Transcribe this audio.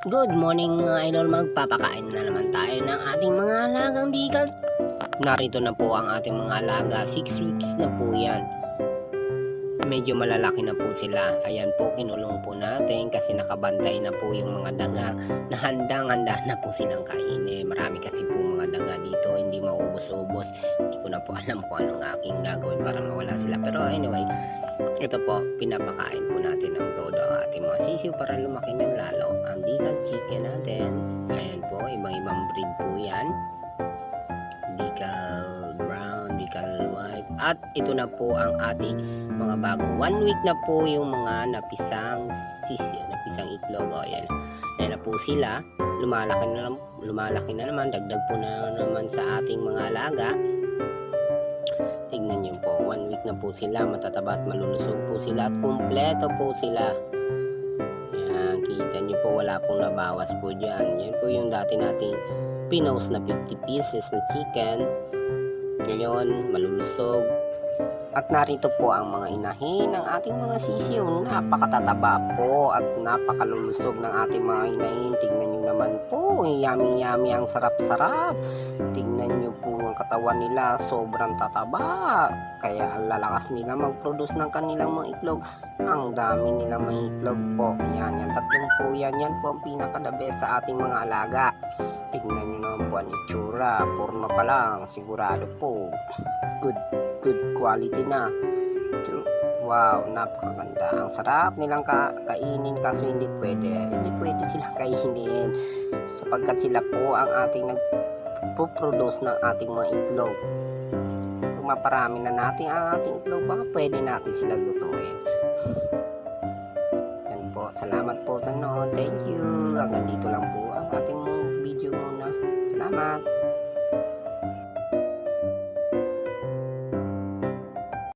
Good morning mga idol, magpapakain na naman tayo ng ating mga alagang decal. Narito na po ang ating mga alaga, 6 weeks na po yan. Medyo malalaki na po sila. Ayan po, kinulong po natin kasi nakabantay na po yung mga daga na handang-handa na po silang kainin. Marami kasi po mga daga dito, hindi maubos-ubos. Hindi ko na po alam kung anong aking gagawin para mawala sila. Pero anyway, ito po, pinapakain po natin ang todo ang ating mga sisiw para lumaki ng lalo. Ang decal chicken natin, ayan po, ibang-ibang breed po yan. Decal brown, decal white. At ito na po ang ating mga bago. 1 week na po yung mga napisang sisiw, napisang itlog. O, ayan. Ayan na po sila. Lumalaki na naman. Dagdag po na naman sa ating mga alaga. Tignan nyo po, 1 week na po sila, matataba at malulusog po sila at kumpleto po sila. Yan, kita nyo po, wala pong nabawas po dyan. Yan po yung dati nating pinost na 50 pieces ng chicken. Ngayon, malulusog. At narito po ang mga inahin ng ating mga sisiw. Napakatataba po at napakalulusog ng ating mga inahin. Tignan nyo naman po, yummy ang sarap-sarap. Tignan nyo po ang katawan nila, sobrang tataba. Kaya ang lalakas nila mag-produce ng kanilang mga itlog. Ang dami nilang mga itlog po. Yan, tatlong po yan. Yan po ang pinaka-the best sa ating mga alaga. Tignan nyo naman po ang itsura. Porma pa lang, sigurado po. Good quality na. Wow, napakaganda. Ang sarap nilang kainin kaso hindi pwede silang kainin sapagkat sila po ang ating nagpo-produce ng ating mga itlog. Kung maparami na natin ang ating itlog, baka pwede natin sila lutuin. Yan po, salamat po sa nood. Thank you. Hanggang dito lang po ang ating video muna. Salamat.